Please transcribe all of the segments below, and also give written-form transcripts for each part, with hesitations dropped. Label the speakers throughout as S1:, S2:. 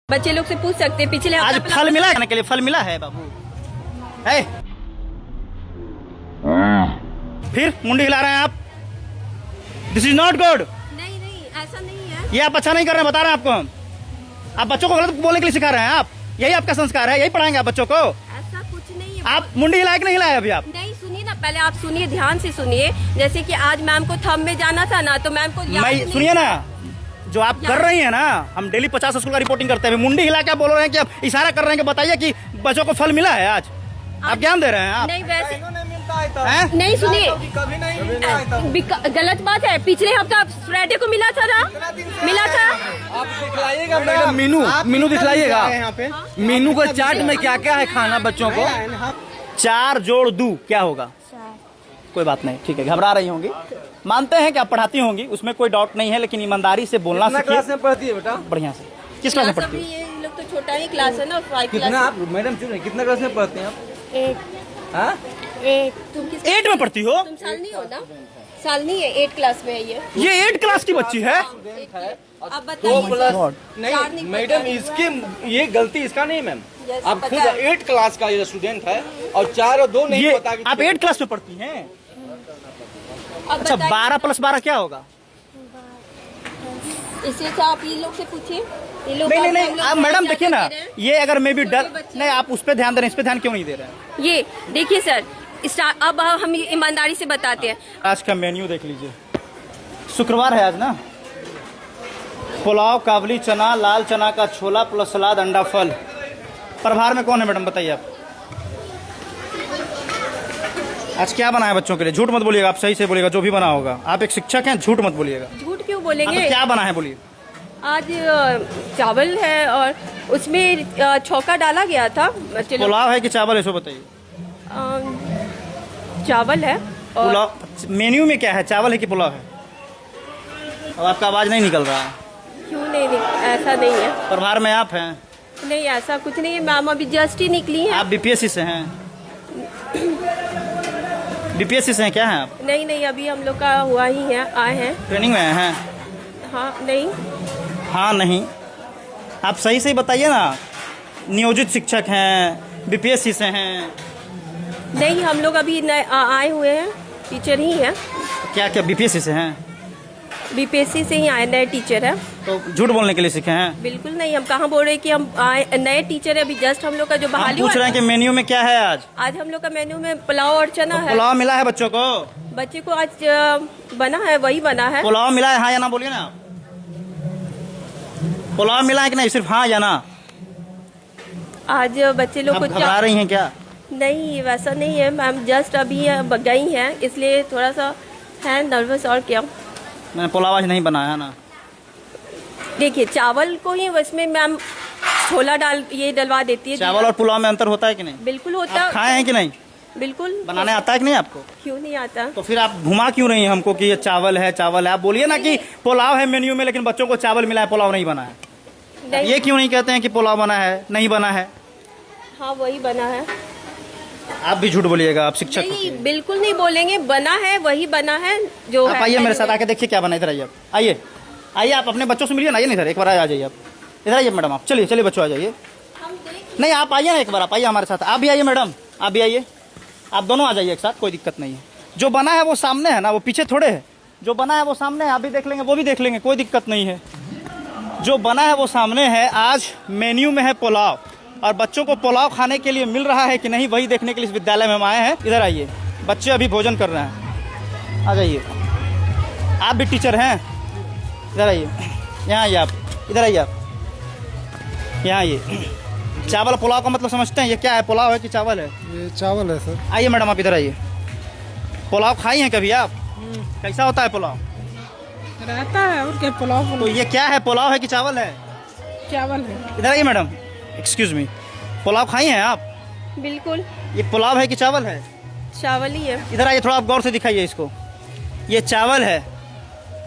S1: बच्चे लोग से पूछ सकते हैं पिछले
S2: आज फल मिला है के लिए फल मिला है बाबू है। फिर मुंडी हिला रहे हैं आप। This is not good.
S1: नहीं नहीं ऐसा नहीं है।
S2: ये आप अच्छा नहीं कर रहे हैं, बता रहे हैं आपको हम। आप बच्चों को गलत बोलने के लिए सिखा रहे हैं। आप यही आपका संस्कार है, यही पढ़ाएंगे आप बच्चों को।
S1: ऐसा कुछ नहीं है।
S2: आप मुंडी हिलाए कि नहीं हिलाए अभी आप?
S1: नहीं सुनिए ना, पहले आप सुनिए, ध्यान से सुनिए। जैसे कि आज मैम को थंब में जाना था ना, तो मैम को
S2: मैं सुनिए ना, जो आप कर रही हैं ना, हम डेली 50 स्कूल का रिपोर्टिंग करते हैं। मुंडी हिला के बोल रहे हैं कि आप इशारा कर रहे हैं कि बताइए कि बच्चों को फल मिला है आज। आप ज्ञान दे रहे हैं आप।
S1: नहीं वैसे
S2: हैं?
S1: नहीं सुनिए,
S3: कभी नहीं मिलता है।
S1: गलत बात है। पिछले हफ्ता फ्राइडे को मिला था ना, मिला था।
S3: आप दिखलाइएगा मैडम, मीनू दिखलाइएगा यहाँ पे। मीनू का चार्ट में क्या क्या है खाना बच्चों को।
S2: 4 जोड़ 2 क्या होगा? कोई बात नहीं, ठीक है। घबरा रही होंगी, मानते हैं कि आप पढ़ाती होंगी, उसमें कोई डाउट नहीं है, लेकिन ईमानदारी से बोलना
S3: कितना क्लास में पढ़ती है बेटा?
S2: बढ़िया से। किस क्लास में पढ़ती है?
S1: ये लोग तो छोटा ही क्लास है ना, 5
S3: कितना
S1: क्लास।
S3: आप मैडम चुन कितना क्लास में पढ़ते हैं आप?
S1: 8
S3: हाँ?
S1: तुम किस
S2: 8 में पढ़ती हो?
S1: तुम साल नहीं हो ना? साल नहीं है, 8 क्लास में है ये।
S2: 8 क्लास की बच्ची है।
S1: अब
S3: 2
S1: बताइए
S3: प्लस
S1: चार
S3: नहीं
S1: नहीं
S3: मैडम,
S1: पता है।
S3: इसकी ये गलती इसका नहीं मैम।
S1: Yes,
S3: आप
S1: पता
S3: खुद
S1: है।
S3: 8 क्लास का ये स्टूडेंट है और 4 और 2 नहीं
S2: ये
S3: पता कि
S2: आप 8 क्लास में पढ़ती हैं?
S1: अब
S2: अच्छा,
S1: बताइए।
S2: 12 + 12 क्या होगा?
S1: इससे तो आप ये लोग से पूछिए। ये लोग
S2: नहीं
S1: हम
S2: नहीं,
S1: लोग
S2: आप
S1: को
S2: मैडम
S1: क्या
S2: देखिए ना,
S1: दे रहे हैं?
S2: ये अगर मे भी डर
S1: छोटे बच्चे
S2: नहीं, आप उस पर ध्यान दे रहे हैं, इस पे ध्यान क्यों नहीं दे रहे हैं?
S1: ये देखिए सर, अब हम ईमानदारी से बताते हैं।
S2: आज का मेन्यू देख लीजिए। शुक्रवार है आज ना। पुलाव, काबली चना, लाल चना का छोला प्लस सलाद, अंडा, फल। प्रभार में कौन है मैडम, बताइए आप। आज क्या बना है बच्चों के लिए? झूठ मत बोलिएगा, आप सही से बोलिएगा जो भी बना होगा। आप एक शिक्षक हैं, झूठ मत बोलिएगा।
S1: झूठ क्यों
S2: हाँ,
S1: बोलेंगे?
S2: तो क्या बना है बोलिए।
S1: आज चावल है और उसमें छौका डाला गया था। चलो,
S2: पुलाव है कि चावल है, सो बताइए।
S1: चावल है और
S2: पुलाव मेन्यू में क्या है, चावल है कि पुलाव है? और आपका आवाज नहीं निकल रहा है।
S1: क्यों नहीं, ऐसा नहीं है।
S2: प्रभार में आप हैं?
S1: नहीं ऐसा कुछ नहीं है मैम, अभी जस्ट ही निकली है।
S2: आप बीपीएससी से हैं? बीपीएससी से हैं क्या हैं आप?
S1: नहीं नहीं, अभी हम लोग का हुआ ही है, आए हैं।
S2: ट्रेनिंग में हैं?
S1: हाँ नहीं,
S2: हाँ नहीं, आप सही से बताइए ना। नियोजित शिक्षक हैं, बीपीएससी से हैं?
S1: नहीं हम लोग अभी आए हुए हैं, टीचर ही हैं।
S2: क्या क्या बीपीएससी से हैं?
S1: बीपीएससी से ही आए, नए टीचर हैं।
S2: तो झूठ बोलने के लिए सीखे हैं?
S1: बिल्कुल नहीं, हम कहाँ बोल रहे हैं कि हम आए नए टीचर है। अभी जस्ट हम लोग का जो
S2: हम
S1: बहाली
S2: पूछ
S1: हुआ
S2: रहे हैं कि मेन्यू में क्या है आज?
S1: आज हम लोग का मेन्यू में पुलाव और चना है।
S2: पुलाव मिला है बच्चों को?
S1: बच्चे को आज बना है, वही बना है।
S2: पुलाव मिला है, हाँ या ना बोलिए ना। पुलाव मिला है कि नहीं, सिर्फ हाँ या ना?
S1: आज बच्चे लोग
S2: आप
S1: को
S2: घबरा रही हैं क्या?
S1: नहीं वैसा नहीं है मैम, जस्ट अभी गई हैं, इसलिए थोड़ा सा है नर्वस। और क्या,
S2: मैंने पुलाव आज नहीं बनाया ना।
S1: देखिए चावल को ही उसमें मैम छोला ये डलवा देती है।
S2: चावल और पुलाव में अंतर होता है कि नहीं?
S1: बिल्कुल होता
S2: आप खाए हैं कि नहीं?
S1: बिल्कुल।
S2: बनाने आता है कि नहीं आपको?
S1: क्यों नहीं आता?
S2: तो फिर आप घुमा क्यों रही हैं हमको कि ये चावल है, चावल है? आप बोलिए ना कि पुलाव है मेन्यू में, लेकिन बच्चों को चावल मिला है, पुलाव नहीं बना है।
S1: नहीं,
S2: ये क्यों नहीं कहते हैं कि पुलाव बना है, नहीं बना है?
S1: हाँ वही बना है।
S2: आप भी झूठ बोलिएगा, आप शिक्षक
S1: नहीं
S2: हो।
S1: बिल्कुल नहीं बोलेंगे, बना है वही बना है जो
S2: आप
S1: है।
S2: आइए मेरे साथ, आके देखिए क्या बना। इधर आइए, आप आइए आइए, आप अपने बच्चों से मिलिए ना। आइए नहीं सर, एक बार आ जाइए आप। इधर आइए मैडम, आप चलिए चलिए बच्चों आ जाइए।
S1: हम देख
S2: नहीं आप आइए ना एक बार, आप आइए हमारे साथ। आप भी आइए मैडम, आप भी आइए, आप दोनों आ जाइए एक साथ, कोई दिक्कत नहीं है। जो बना है वो सामने है ना, वो पीछे थोड़े है। जो बना है वो सामने है, आप भी देख लेंगे, वो भी देख लेंगे, कोई दिक्कत नहीं है। जो बना है वो सामने है। आज मेन्यू में है पुलाव, और बच्चों को पुलाव खाने के लिए मिल रहा है कि नहीं, वही देखने के लिए इस विद्यालय में हम आए हैं। इधर आइए, बच्चे अभी भोजन कर रहे हैं, आ जाइए। आप भी टीचर हैं? इधर आइए, यहाँ आइए आप, इधर आइए आप, यहाँ आइए। चावल पुलाव का मतलब समझते हैं? ये क्या है, पुलाव है कि चावल है?
S4: ये चावल है सर।
S2: आइए मैडम, आप इधर आइए। पुलाव खाई हैं कभी आप? कैसा होता है पुलाव?
S4: रहता है और क्या, पुलाव
S2: तो ये क्या है, पुलाव है कि चावल है?
S4: चावल है।
S2: इधर आइए मैडम, एक्सक्यूज मी, पुलाव खाई हैं आप?
S1: बिल्कुल
S2: ये पुलाव है कि चावल है?
S1: चावल ही है।
S2: इधर आइए, थोड़ा आप गौर से दिखाइए इसको। ये चावल है।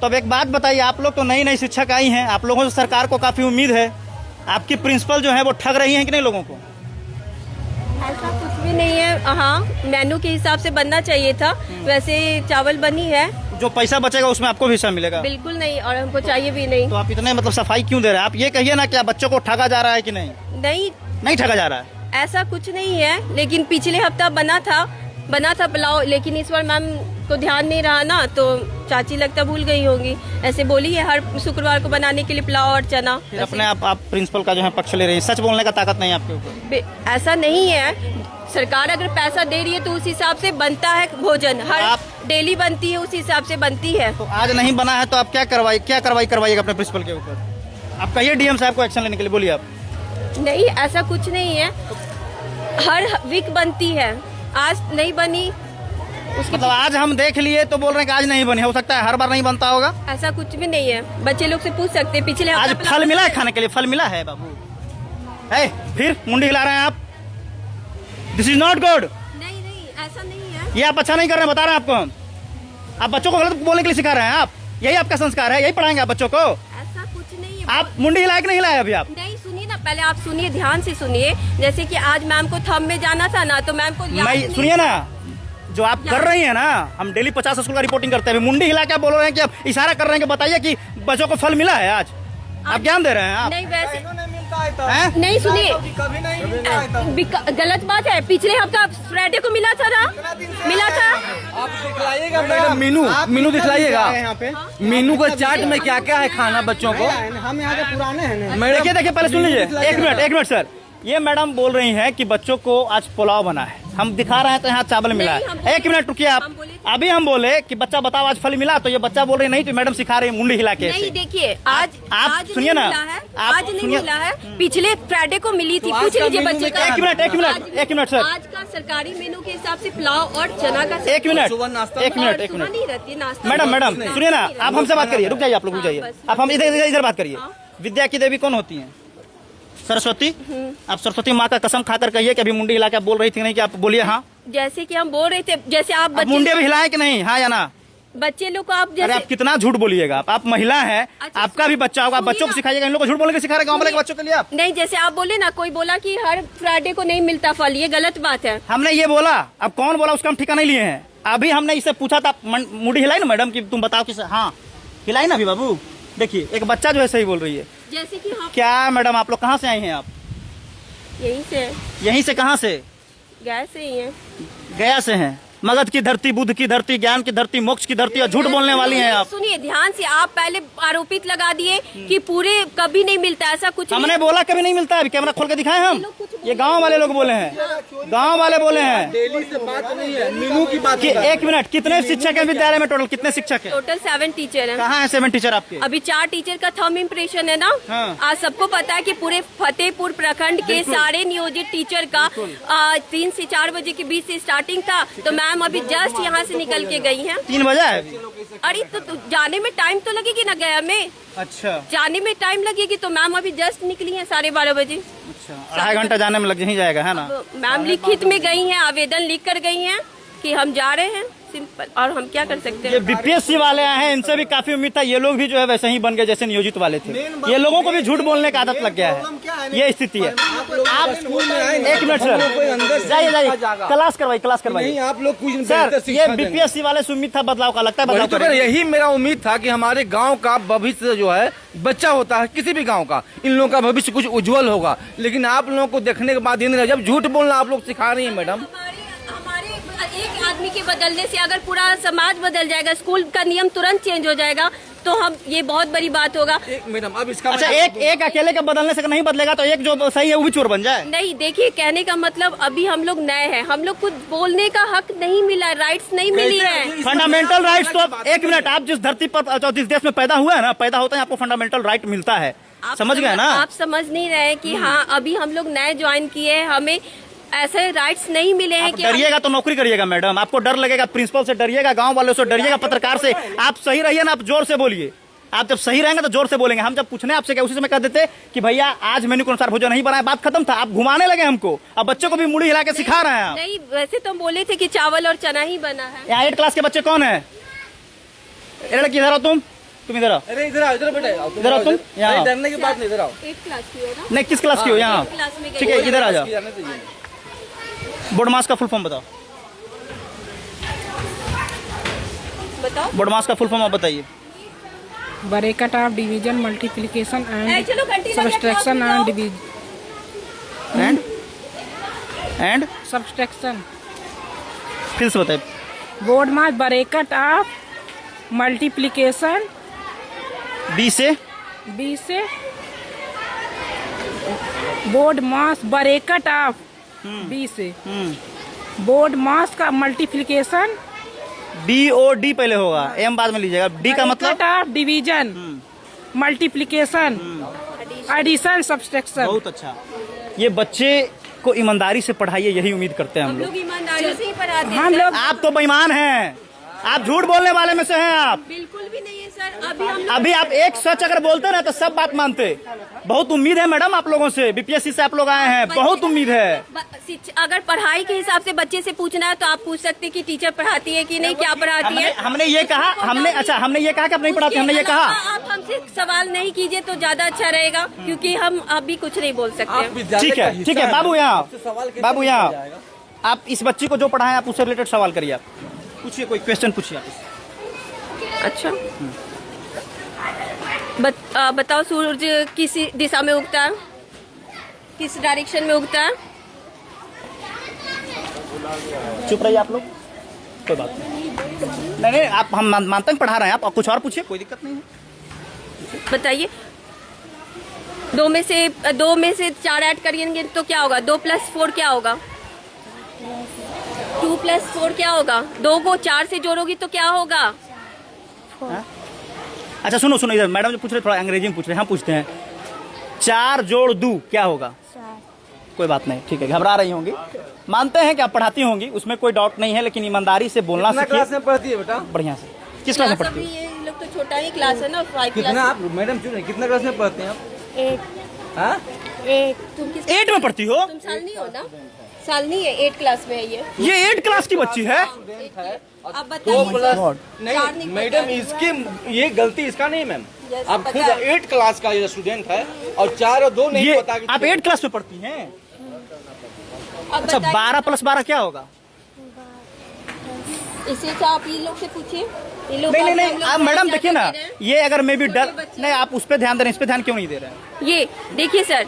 S2: तो अब एक बात बताइए, आप लोग तो नई नई शिक्षक आई हैं, आप लोगों से सरकार को काफ़ी उम्मीद है। आपकी प्रिंसिपल जो है वो ठग रही हैं कि नहीं लोगों को?
S1: ऐसा कुछ भी नहीं है। हाँ मेनू के हिसाब से बनना चाहिए था, वैसे चावल बनी है।
S2: जो पैसा बचेगा उसमें आपको भी हिस्सा मिलेगा।
S1: बिल्कुल नहीं, और हमको चाहिए भी नहीं।
S2: तो आप इतने मतलब सफाई क्यों दे रहे हैं? आप ये कहिए ना कि बच्चों को ठगा जा रहा है कि नहीं? नहीं ठगा जा रहा है,
S1: ऐसा कुछ नहीं है। लेकिन पिछले हफ्ता बना था पुलाव, लेकिन इस बार मैम को ध्यान नहीं रहा ना, तो चाची लगता भूल गई होंगी। ऐसे बोली है हर शुक्रवार को बनाने के लिए पुलाव और चना।
S2: फिर अपने आप प्रिंसिपल का जो है पक्ष ले रही है। सच बोलने का ताकत नहीं है आपके ऊपर।
S1: ऐसा नहीं है, सरकार अगर पैसा दे रही है तो उस हिसाब से बनता है भोजन, हर डेली बनती है, उस हिसाब से बनती है।
S2: तो आज नहीं बना है तो आप क्या कार्रवाई करवाइएगा अपने प्रिंसिपल के ऊपर? आप कहिए डीएम साहब को एक्शन लेने के लिए, बोलिए आप।
S1: नहीं, ऐसा कुछ नहीं है, हर वीक बनती है, आज नहीं बनी उसके
S2: मतलब आज हम देख लिए तो बोल रहे हैं कि आज नहीं बनी, हो सकता है हर बार नहीं बनता होगा।
S1: ऐसा कुछ भी नहीं है, बच्चे लोग से पूछ सकते हैं। पिछले
S2: आज
S1: हफ्ते
S2: फल मिला है खाने के लिए, फल मिला है बाबू। है फिर मुंडी हिला रहे हैं आप, दिस इज नॉट गुड।
S1: नहीं, ऐसा नहीं है।
S2: ये आप अच्छा नहीं कर रहे हैं, बता रहे हैं आपको हम। आप बच्चों को गलत बोलने के लिए सिखा रहे हैं आप, यही आपका संस्कार है, यही पढ़ाएंगे आप बच्चों को?
S1: ऐसा कुछ नहीं है।
S2: आप मुंडी हिलाए कि नहीं हिलाए अभी आप?
S1: नहीं, सुनिए ना, पहले आप सुनिए, ध्यान से सुनिए। जैसे कि आज मैम को थंब में जाना था ना, तो मैम को
S2: मैं सुनिए ना, जो आप कर रही हैं ना, हम डेली 50 स्कूल का रिपोर्टिंग करते हैं, मुंडी हिला के आप बोल रहे हैं कि आप इशारा कर रहे हैं कि बताइए कि बच्चों को फल मिला है आज। आप ज्ञान दे रहे हैं आप?
S1: नहीं, वैसे
S2: हैं?
S1: नहीं, सुनिए,
S3: कभी नहीं मिलता है।
S1: गलत बात है। पिछले हफ्ता फ्राइडे को मिला था ना, मिला था।
S3: आप दिखलाइएगा मैडम, मीनू दिखलाइएगा यहाँ पे। मीनू का चार्ट में क्या क्या है खाना बच्चों को?
S4: हम यहाँ के पुराने हैं ना।
S2: देखिए पहले सुन लीजिए, एक मिनट सर। ये मैडम बोल रही हैं कि बच्चों को आज पुलाव बना है, हम दिखा रहे हैं तो यहाँ चावल मिला है। एक मिनट रुकिए आप। अभी हम बोले कि बच्चा बताओ आज फल मिला, तो ये बच्चा बोल रही नहीं, तो मैडम सिखा रही है मुंडी हिला के।
S1: नहीं, देखिए, आज
S2: सुनिए ना,
S1: आज नहीं मिला है, पिछले फ्राइडे को मिली थी। पूछ लीजिए बच्चे का।
S2: एक मिनट सर।
S1: आज का सरकारी मेनू के हिसाब से पुलाव और चना का
S2: एक मिनट
S1: नहीं रहती नाश्ता।
S2: मैडम सुनिए ना, आप हमसे बात करिए, रुक जाइए आप लोग, रुक जाइए आप, हम इधर बात करिए। विद्या की देवी कौन होती है? सरस्वती। आप सरस्वती माँ का कसम खाकर कहिए कि अभी मुंडी हिला के आप बोल रही थी नहीं, कि आप बोलिए हाँ।
S1: जैसे कि हम बोल रहे थे, जैसे आप
S2: मुंडे भी हिलाए कि नहीं, हाँ या ना?
S1: बच्चे लोग को आप
S2: अरे आप कितना झूठ बोलिएगा, आप महिला हैं।
S1: अच्छा,
S2: आपका भी बच्चा होगा, बच्चों को सिखाइएगा। इन लोगों को झूठ बोलने के सिखा रहे गाँव वाले बच्चों के लिए आप?
S1: नहीं, जैसे आप बोले ना, कोई बोला कि हर फ्राइडे को नहीं मिलता फल, ये गलत बात है।
S2: हमने ये बोला, अब कौन बोला उसका हम ठिकाना नहीं लिए हैं। अभी हमने इससे पूछा था, मुंडी हिलाई ना मैडम कि तुम बताओ कि हाँ हिलाई ना अभी बाबू। देखिए एक बच्चा जो है सही बोल रही है।
S1: जैसे कि हम
S2: क्या मैडम आप लोग कहाँ से आई हैं? आप यहीं से कहाँ से?
S1: गए से ही हैं।
S2: गया से हैं। मगध की धरती, बुद्ध की धरती, ज्ञान की धरती, मोक्ष की धरती, और झूठ बोलने वाली हैं आप।
S1: सुनिए ध्यान से, आप पहले आरोपित लगा दिए कि पूरे कभी नहीं मिलता, ऐसा कुछ
S2: हमने बोला कभी नहीं मिलता है। अभी कैमरा खोल के दिखाए हम? ये गांव वाले लोग बोले हैं, गांव वाले बोले हैं।
S3: डेली से बात नहीं है, मीनू की बात
S2: कि एक मिनट, कितने शिक्षक है विद्यालय में? टोटल कितने शिक्षक है?
S1: टोटल 7 टीचर हैं।
S2: कहाँ है 7 टीचर आपके?
S1: अभी 4 टीचर का थंब इम्प्रेशन है ना।
S2: हाँ।
S1: आज सबको पता है कि पूरे फतेहपुर प्रखंड के सारे नियोजित टीचर का 3 से 4 बजे के बीच से स्टार्टिंग था। तो मैम अभी जस्ट यहाँ से निकल के गई हैं।
S2: 3 बजे है अभी।
S1: अरे तो जाने में टाइम तो लगेगी ना, गया में
S2: अच्छा
S1: जाने में टाइम लगेगी, तो मैम अभी जस्ट निकली हैं 12:30 बजे।
S2: अच्छा, 2.5 घंटा जाने में लग ही जाएगा, है ना?
S1: मैम लिखित में गई हैं, आवेदन लिख कर गई हैं कि हम जा रहे हैं, सिंपल। और हम क्या कर सकते
S2: ये
S1: हैं?
S2: बीपीएससी वाले आए हैं, इनसे भी काफी उम्मीद था। ये लोग भी जो है वैसे ही बन गए जैसे नियोजित वाले थे। ये लोगों को भी झूठ बोलने का आदत लग गया है, ये स्थिति है। आप एक मिनट सर, जाइए क्लास करवाइए।
S3: आप लोग कुछ
S2: सर, ये बीपीएससी वाले से उम्मीद था बदलाव का, लगता है बदलाव
S3: तो यही मेरा उम्मीद था कि हमारे गांव का भविष्य जो है, बच्चा होता है किसी भी गांव का, इन लोगों का भविष्य कुछ उज्जवल होगा। लेकिन आप लोगों को देखने के बाद जब झूठ बोलना आप लोग सिखा रही है मैडम।
S1: हमारे एक आदमी के बदलने से अगर पूरा समाज बदल जाएगा, स्कूल का नियम तुरंत चेंज हो जाएगा, तो हम ये बहुत बड़ी बात होगा।
S3: मैडम अब इसका
S2: अच्छा, एक अकेले का बदलने से नहीं बदलेगा, तो एक जो सही है वो भी चोर बन जाए?
S1: नहीं, देखिए कहने का मतलब, अभी हम लोग नए हैं, हम लोग कुछ बोलने का हक नहीं मिला, राइट्स नहीं मिली है।
S2: फंडामेंटल राइट्स तो एक मिनट, आप जिस धरती पर, जिस देश में पैदा हुआ है ना, पैदा होता है आपको फंडामेंटल राइट मिलता है। समझ गए ना?
S1: आप समझ नहीं रहे कि हाँ अभी हम लोग नए ज्वाइन किए, हमें ऐसे राइट्स नहीं मिले हैं। कि
S2: डरिएगा तो नौकरी करिएगा मैडम, आपको डर लगेगा, प्रिंसिपल से डरिएगा, गांव वालों से डरिएगा, पत्रकार से। आप सही रहिए ना, आप जोर से बोलिए। आप जब सही रहेंगे तो जोर से बोलेंगे। हम जब पूछने आपसे क्या, उसी समय कह देते कि भैया आज मेन्यू के अनुसार भोजन नहीं बना है, बात खत्म था। आप घुमाने लगे हमको, अब बच्चों को भी मुड़ी हिला के सिखा रहे हैं आप।
S1: नहीं, वैसे तो बोले थे कि चावल और चना ही बना है।
S2: यहाँ 8 क्लास के बच्चे कौन है? लड़की इधर आओ, तुम इधर आओ।
S3: अरे इधर आओ, इधर बेटा,
S2: इधर आओ तुम। यहाँ
S3: डरने की बात नहीं, इधर आओ।
S1: 8 क्लास की हो ना?
S2: नहीं, किस क्लास की हो? यहाँ
S1: क्लास में गई।
S2: ठीक है, इधर आ जाओ। बोर्ड मास का फुल फॉर्म बताओ।
S1: बताओ।
S2: बोर्ड मास का फुल फॉर्म आप बताइए।
S5: Bracket of division multiplication and
S1: चलो घंटी लगा के
S5: सब्सट्रैक्शन
S1: आप
S5: एंड
S1: बताओ।
S5: Division
S2: and
S5: subtraction.
S2: फिर से बताइए।
S5: BODMAS bracket of multiplication
S2: B से
S5: BODMAS bracket of B से बोर्ड मास का मल्टीप्लिकेशन
S2: BOD पहले होगा, M बाद में लीजिएगा। D का मतलब
S5: bracket of division multiplication addition subtraction.
S2: बहुत अच्छा। ये बच्चे को ईमानदारी से पढ़ाइए, यही उम्मीद करते हैं हम
S1: हम
S2: लोग।
S1: लोग ईमानदारी से ही पढ़ाते हैं
S5: हम
S1: सर।
S5: लोग
S2: आप तो बेईमान हैं, आप झूठ बोलने वाले में से हैं आप।
S1: बिल्कुल भी नहीं है सर। अभी हम लोग
S2: अभी आप एक सच अगर बोलते ना तो सब बात मानते। बहुत उम्मीद है मैडम आप लोगों से, BPSC से आप लोग आए हैं, बहुत उम्मीद है।
S1: अगर पढ़ाई के हिसाब से बच्चे से पूछना है तो आप पूछ सकते हैं कि टीचर पढ़ाती है कि नहीं, क्या पढ़ाती है।
S2: हमने ये कहा, हमने ये कहा कि आप नहीं पढ़ाते, हमने ये कहा।
S1: आप हमसे सवाल नहीं कीजिए तो ज्यादा अच्छा रहेगा, क्योंकि हम अभी कुछ नहीं बोल सकते।
S2: ठीक है बाबू यहाँ, बाबू यहाँ आप इस बच्ची को जो पढ़ाएं आप उससे रिलेटेड सवाल करिए। आप पूछिए, कोई क्वेश्चन पूछिए आप।
S1: अच्छा बताओ, सूरज किस दिशा में उगता है, किस डायरेक्शन में उगता है?
S2: चुप रहिए आप लोग, कोई बात नहीं। आप हम मानते हैं पढ़ा रहे हैं, आप कुछ और पूछिए, कोई दिक्कत नहीं है।
S1: बताइए। दो में से 4 ऐड करेंगे तो क्या होगा? 2 + 4 क्या होगा? 2 + 4 क्या होगा? 2 को 4 से जोड़ोगी तो क्या होगा?
S2: अच्छा सुनो इधर मैडम जो पूछ रहे, थोड़ा अंग्रेजी में पूछ रहे हैं, हम पूछते हैं 4 + 2 क्या होगा? कोई बात नहीं, ठीक है, घबरा रही होंगी। मानते हैं कि आप पढ़ाती होंगी, उसमें कोई डाउट नहीं है, लेकिन ईमानदारी से बोलना
S3: कितना क्लास में पढ़ती है बेटा?
S2: बढ़िया से। किस क्लास में पढ़ती
S1: अभी
S2: है?
S1: ये लोग तो छोटा ही क्लास है ना, 5
S3: कितना
S1: क्लास।
S3: आप मैडम चुन कितना क्लास में पढ़ते हैं आप?
S1: 8
S3: हाँ?
S1: तुम किस
S2: 8 में पढ़ती हो?
S1: तुम साल नहीं हो ना? साल नहीं है, 8 क्लास में है ये।
S2: 8 क्लास की बच्ची है?
S1: अब
S3: 2
S1: बताइए
S3: प्लस
S1: चार
S3: नहीं
S1: नहीं
S3: मैडम,
S1: पढ़ता है।
S3: इसकी ये गलती इसका नहीं मैम।
S1: Yes,
S3: आप
S1: पता
S3: खुद
S1: है।
S3: 8 क्लास का ये स्टूडेंट है और 4 और 2 नहीं
S2: ये
S3: पता कि
S2: आप 8 क्लास में पढ़ती हैं?
S1: अब
S2: अच्छा,
S1: बताइए।
S2: 12 + 12 क्या होगा?
S1: इसे तो आप ये लोग से पूछिए। ये लोग
S2: नहीं
S1: हम लोग
S2: आप मैडम
S1: क्या
S2: देखिए ना,
S1: दे रहे हैं?
S2: ये अगर मे भी डर
S1: छोटे बच्चे
S2: नहीं, आप उस पर ध्यान दे रहे हैं, इस पे ध्यान क्यों नहीं दे रहे हैं?
S1: ये देखिए सर,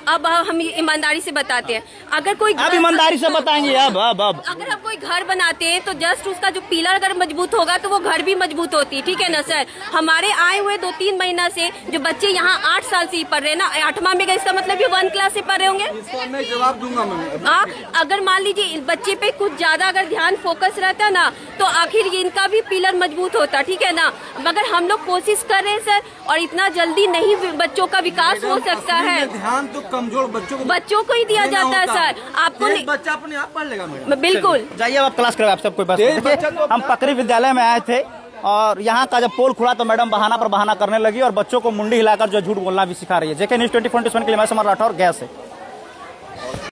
S1: अब हम ईमानदारी से बताते हैं। अगर कोई
S2: आप ईमानदारी से बताएंगे। अब
S1: अगर हम कोई घर बनाते हैं तो जस्ट उसका जो पिलर अगर मजबूत होगा तो वो घर भी मजबूत होती है, ठीक है ना सर? हमारे आए हुए 2-3 महीना से जो बच्चे यहाँ 8 साल से ही पढ़ रहे हैं ना, 8वां में गए, इसका मतलब ये 1 क्लास से पढ़ रहे होंगे।
S3: इसका मैं जवाब दूंगा मैम।
S1: अगर मान लीजिए बच्चे पे कुछ ज्यादा अगर ध्यान फोकस रहता ना तो आखिर इनका भी पिलर मजबूत होता, ठीक है ना? मगर हम लोग कोशिश कर रहे हैं सर, और इतना जल्दी नहीं बच्चों का विकास हो सकता है।
S3: ध्यान तो कमजोर
S1: बच्चों को ही दिया जाता है सर, आपको नहीं।
S3: बच्चा अपने आप पढ़ लेगा मैडम।
S1: बिल्कुल।
S2: जाइए आप क्लास करें, आप सब कोई बात
S3: तेज
S2: नहीं। देखिए,
S3: बच्चा तो
S2: हम पकड़ी विद्यालय में आए थे और यहाँ का जब पोल खुला तो मैडम बहाना पर बहाना करने लगी और बच्चों को मुंडी हिलाकर जो झूठ बोलना भी सिखा रही है। JK News 24/7 के लिए मैं समर राठौर, गया से।